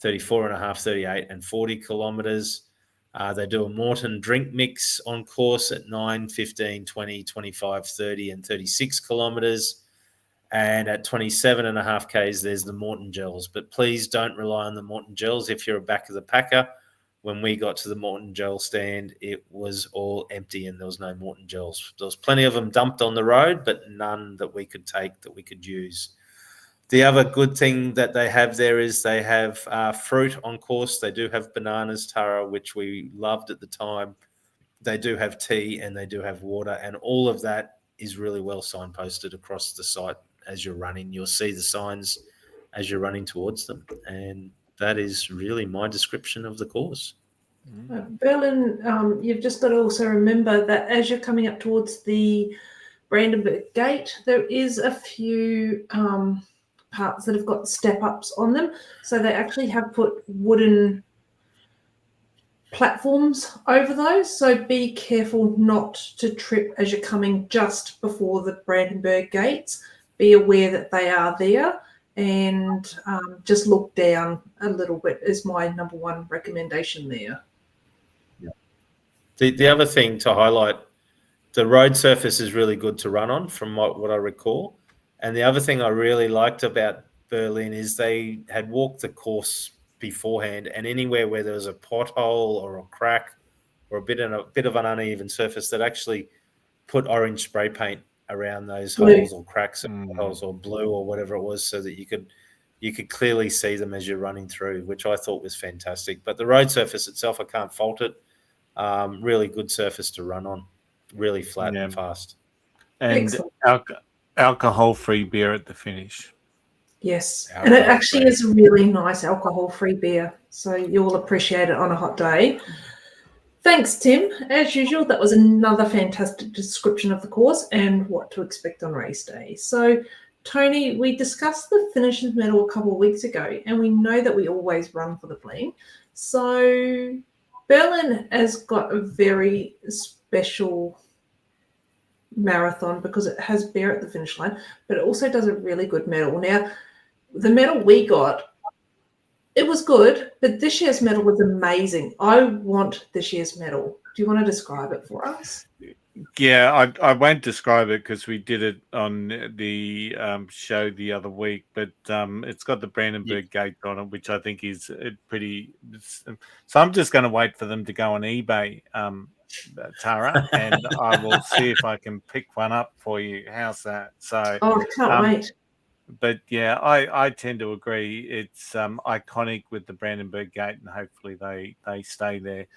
34.5, 38, and 40 kilometres. They do a Morton drink mix on course at 9, 15, 20, 25, 30, and 36 kilometres. And at 27.5 k's, there's the Morton gels. But please don't rely on the Morton gels if you're a back of the packer. When we got to the Morton gel stand, it was all empty and there was no Morton gels. There was plenty of them dumped on the road, but none that we could take, that we could use. The other good thing that they have there is they have fruit on course. They do have bananas, Tara, which we loved at the time. They do have tea and they do have water, and all of that is really well signposted across the site as you're running. You'll see the signs as you're running towards them. And that is really my description of the course. Berlin, you've just got to also remember that as you're coming up towards the Brandenburg Gate, there is a few parts that have got step-ups on them. So they actually have put wooden platforms over those. So be careful not to trip as you're coming just before the Brandenburg Gates. Be aware that they are there, and just look down a little bit is my number one recommendation there. The other thing to highlight, the road surface is really good to run on from what I recall. And the other thing I really liked about Berlin is they had walked the course beforehand, and anywhere where there was a pothole or a crack or a bit of an uneven surface, that actually put orange spray paint around those holes or cracks or potholes, or blue or whatever it was, so that you could clearly see them as you're running through, which I thought was fantastic. But the road surface itself, I can't fault it. Really good surface to run on, really flat and fast. And alcohol-free beer at the finish. Yes, and it actually is a really nice alcohol-free beer, so you'll appreciate it on a hot day. Thanks, Tim. As usual, that was another fantastic description of the course and what to expect on race day. So, Tony, we discussed the finishers medal a couple of weeks ago, and we know that we always run for the bling. So Berlin has got a very special marathon because it has beer at the finish line, but it also does a really good medal. Now, the medal we got, it was good, but this year's medal was amazing. I want this year's medal. Do you want to describe it for us? Yeah, I won't describe it because we did it on the show the other week, but it's got the Brandenburg Gate on it, which I think is pretty. So I'm just going to wait for them to go on eBay, Tara, and I will see if I can pick one up for you. How's that? So, I can't wait. But yeah, I tend to agree. It's iconic with the Brandenburg Gate, and hopefully they stay there.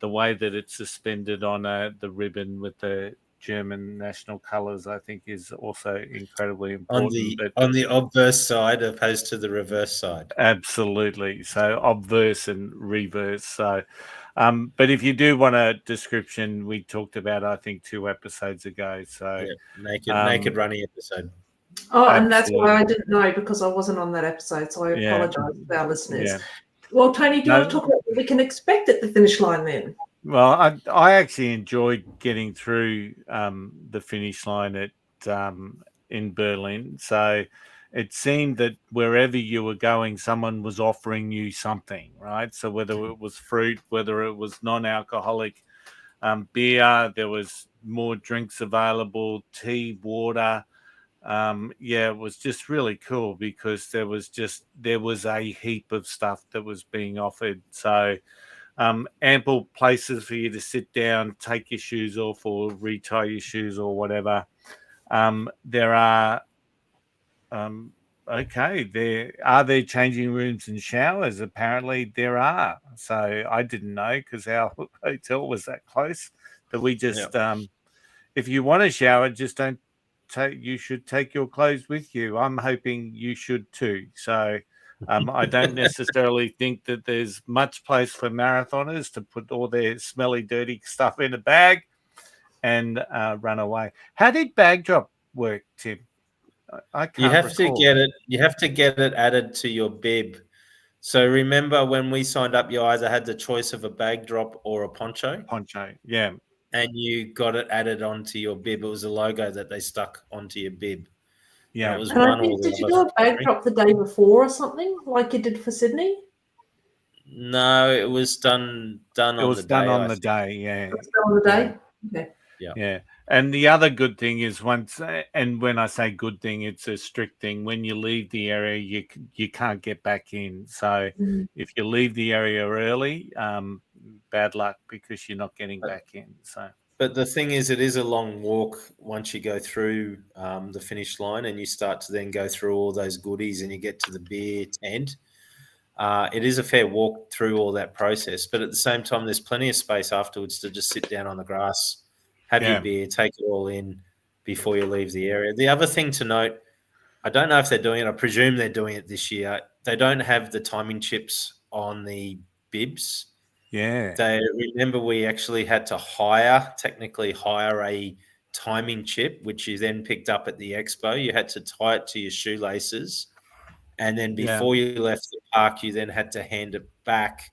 The way that it's suspended on the ribbon with the German national colours, I think, is also incredibly important. On the obverse side opposed to the reverse side. Absolutely. So obverse and reverse. So, but if you do want a description, we talked about, I think, 2 episodes ago. So naked running episode. Oh, and that's why I didn't know, because I wasn't on that episode. So I apologise to our listeners. Yeah. Well, Tony, do you want to talk about what we can expect at the finish line then? Well, I actually enjoyed getting through the finish line at in Berlin. So it seemed that wherever you were going, someone was offering you something, right? So whether it was fruit, whether it was non-alcoholic beer, there was more drinks available, tea, water. It was just really cool because there was a heap of stuff that was being offered. So ample places for you to sit down, take your shoes off or retie your shoes or whatever. There are there changing rooms and showers? Apparently there are. So I didn't know because our hotel was that close. But we just if you want a shower, just don't you should take your clothes with you. I'm hoping you should too. So I don't necessarily think that there's much place for marathoners to put all their smelly, dirty stuff in a bag and run away. How did bag drop work, Tim? I can't. You have to get it added to your bib. So remember when we signed up, you either had the choice of a bag drop or a poncho. Poncho, yeah. And you got it added onto your bib. It was a logo that they stuck onto your bib. Yeah. It was did you do a bag drop the day before or something like you did for Sydney? No, it was done on the day. It was done on the day, yeah. It was done on the day? Okay. Yeah. And the other good thing is and when I say good thing, it's a strict thing. When you leave the area, you can't get back in. So if you leave the area early, bad luck because you're not getting back in. So, but the thing is, it is a long walk once you go through the finish line and you start to then go through all those goodies and you get to the beer tent. It is a fair walk through all that process, but at the same time, there's plenty of space afterwards to just sit down on the grass, have your beer, take it all in before you leave the area. The other thing to note, I don't know if they're doing it. I presume they're doing it this year. They don't have the timing chips on the bibs. Yeah. Remember, we actually had to technically hire a timing chip, which you then picked up at the expo. You had to tie it to your shoelaces. And then before you left the park, you then had to hand it back.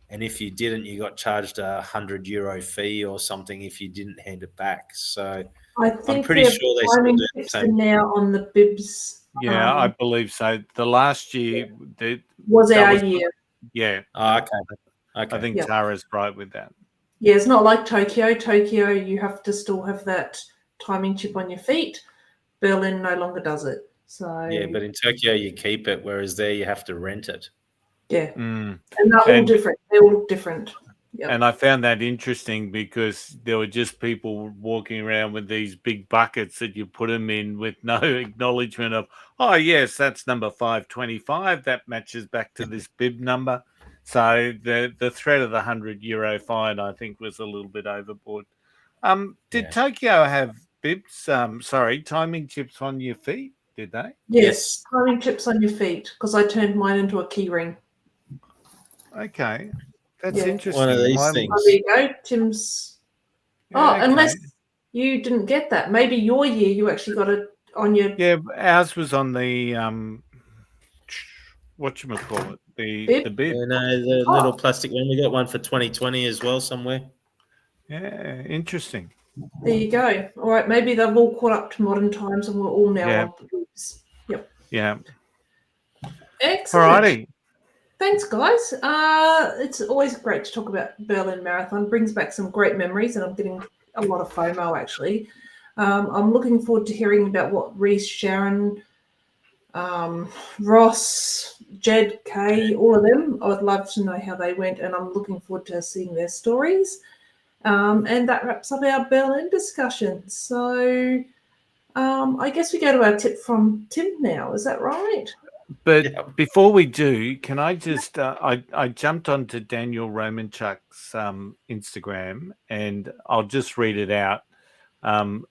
And if you didn't, you got charged €100 fee or something if you didn't hand it back. So I I'm think pretty sure they still timing do the chips same. are now on the bibs. Yeah, I believe so. The last year was our year. Yeah. Oh, okay. I think Tara's right with that. Yeah, it's not like Tokyo. Tokyo, you have to still have that timing chip on your feet. Berlin no longer does it. So yeah, but in Tokyo you keep it, whereas there you have to rent it. Yeah, and they're all different. They're all different. Yep. And I found that interesting because there were just people walking around with these big buckets that you put them in with no acknowledgement of, oh, yes, that's number 525. That matches back to this bib number. So the threat of the €100 fine, I think, was a little bit overboard. Did Tokyo have bibs? Timing chips on your feet? Did they? Yes, timing chips on your feet because I turned mine into a key ring. Okay. That's interesting. One of these things. Oh, there you go, Tim's. Unless you didn't get that. Maybe your year you actually got it on your. Yeah, ours was on the whatchamacallit, the bib. Yeah, no, the little plastic one. We got one for 2020 as well somewhere. Yeah, interesting. There you go. All right, maybe they've all caught up to modern times and we're all now on bibs. Yep. Yeah. Excellent. Alrighty. Thanks, guys. It's always great to talk about Berlin Marathon. Brings back some great memories, and I'm getting a lot of FOMO, actually. I'm looking forward to hearing about what Reese, Sharon, Ross, Jed, Kay, all of them. I would love to know how they went, and I'm looking forward to seeing their stories. And that wraps up our Berlin discussion. So I guess we go to our tip from Tim now. Is that right? But before we do, can I just I jumped onto Daniel Romanchuk's Instagram, and I'll just read it out.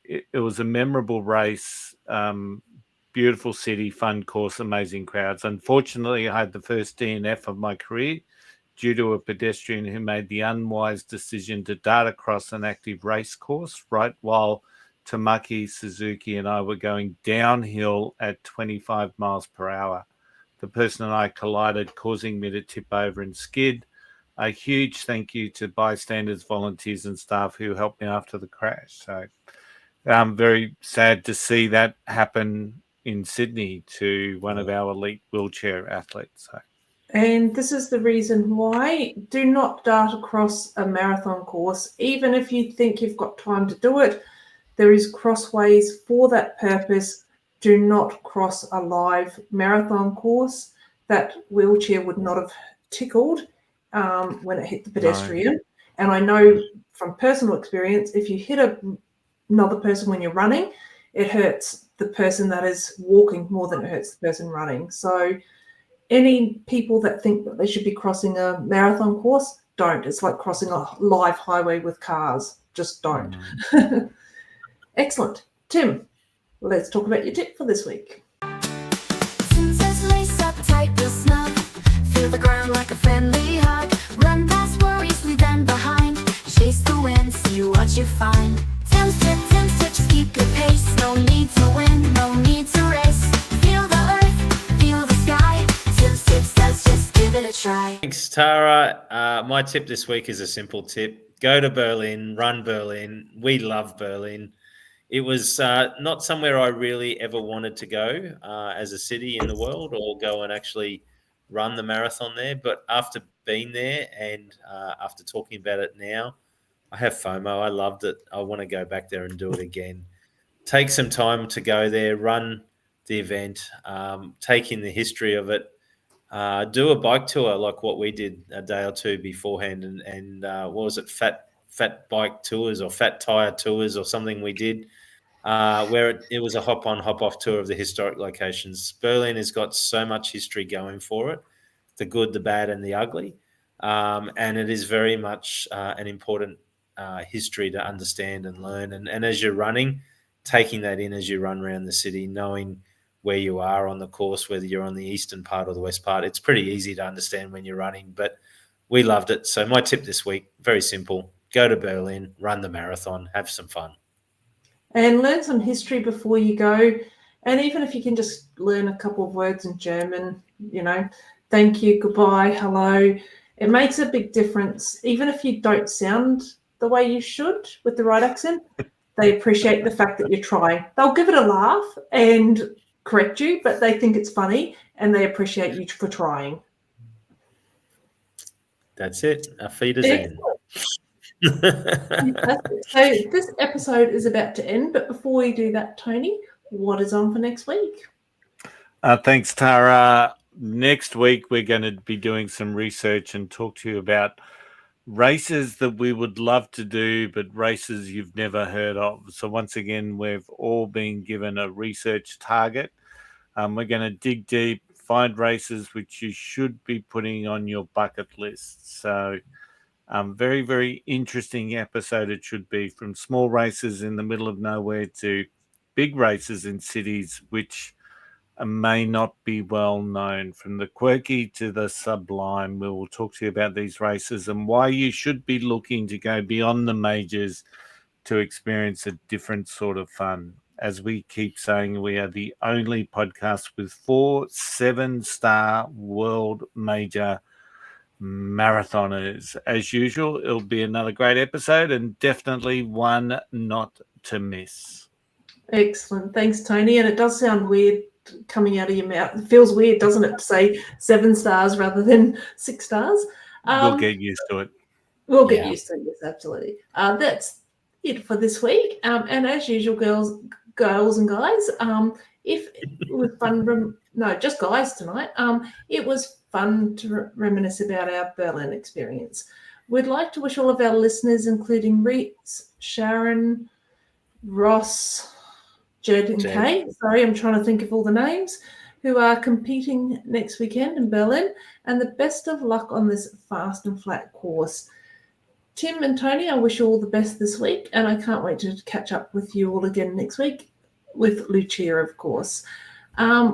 It was a memorable race, beautiful city, fun course, amazing crowds. Unfortunately, I had the first DNF of my career due to a pedestrian who made the unwise decision to dart across an active race course right while Tamaki, Suzuki, and I were going downhill at 25 miles per hour. The person and I collided, causing me to tip over and skid. A huge thank you to bystanders, volunteers, and staff who helped me after the crash. So I'm very sad to see that happen in Sydney to one of our elite wheelchair athletes. So. And this is the reason why. Do not dart across a marathon course, even if you think you've got time to do it. There is crossways for that purpose. Do not cross a live marathon course. That wheelchair would not have tickled when it hit the pedestrian. No. And I know from personal experience, if you hit another person when you're running, it hurts the person that is walking more than it hurts the person running. So any people that think that they should be crossing a marathon course, don't. It's like crossing a live highway with cars. Just don't. Excellent. Tim, let's talk about your tip for this week. Lace up tight, real snug. Feel the ground like a friendly hug. Run past worries, leave them behind. Chase the wind, see what you find. Tim's tip, just keep your pace. No need to win, no need to race. Feel the earth, feel the sky. Tim's tip says just give it a try. Thanks, Tara. My tip this week is a simple tip. Go to Berlin, run Berlin. We love Berlin. It was not somewhere I really ever wanted to go as a city in the world or go and actually run the marathon there. But after being there and after talking about it now, I have FOMO. I loved it. I want to go back there and do it again. Take some time to go there, run the event, take in the history of it, do a bike tour like what we did a day or two beforehand. And what was it, fat bike tours or fat tire tours or something we did where it was a hop-on, hop-off tour of the historic locations. Berlin has got so much history going for it, the good, the bad, and the ugly. And it is very much an important history to understand and learn. And as you're running, taking that in as you run around the city, knowing where you are on the course, whether you're on the eastern part or the west part. It's pretty easy to understand when you're running, but we loved it. So my tip this week, very simple: go to Berlin, run the marathon, have some fun. And learn some history before you go. And even if you can just learn a couple of words in German, thank you, goodbye, hello, it makes a big difference. Even if you don't sound the way you should with the right accent, they appreciate the fact that you're trying. They'll give it a laugh and correct you, but they think it's funny and they appreciate you for trying. That's it. Auf Wiedersehen. So this episode is about to end, but before we do that, Tony, what is on for next week? Thanks, Tara. Next week, we're going to be doing some research and talk to you about races that we would love to do, but races you've never heard of. So once again, we've all been given a research target. We're going to dig deep, find races which you should be putting on your bucket list. So very, very interesting episode it should be, from small races in the middle of nowhere to big races in cities which may not be well known. From the quirky to the sublime, we will talk to you about these races and why you should be looking to go beyond the majors to experience a different sort of fun. As we keep saying, we are the only podcast with 4 7-star world major marathoners. As usual, it'll be another great episode and definitely one not to miss. Excellent. Thanks, Tony. And it does sound weird coming out of your mouth. It feels weird, doesn't it, to say 7 stars rather than 6 stars? We'll get used to it. We'll get used to it, yes, absolutely. That's it for this week. And as usual, girls and guys, if it was fun, just guys tonight, it was fun to reminisce about our Berlin experience. We'd like to wish all of our listeners, including Reitz, Sharon, Ross, Jed and Kay, sorry, I'm trying to think of all the names, who are competing next weekend in Berlin, and the best of luck on this fast and flat course. Tim and Tony, I wish you all the best this week, and I can't wait to catch up with you all again next week, with Lucia, of course.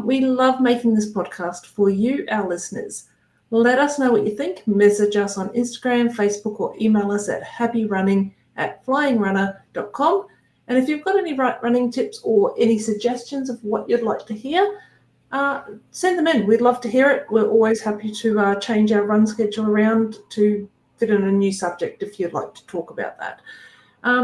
We love making this podcast for you, our listeners. Let us know what you think. Message us on Instagram, Facebook, or email us at happyrunning@flyingrunner.com. And if you've got any running tips or any suggestions of what you'd like to hear, send them in. We'd love to hear it. We're always happy to change our run schedule around to fit in a new subject if you'd like to talk about that.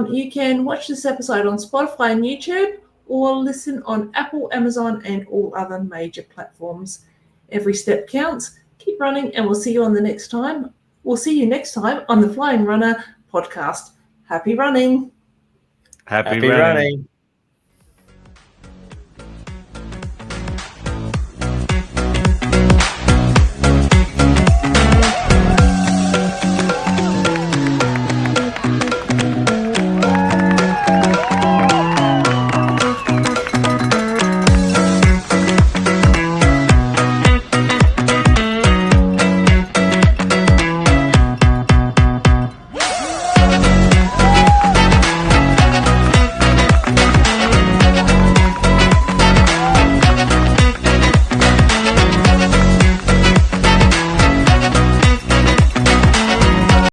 You can watch this episode on Spotify and YouTube, or listen on Apple, Amazon, and all other major platforms. Every step counts. Keep running, and we'll see you next time. We'll see you next time on the Flying Runner podcast. Happy running. Happy running.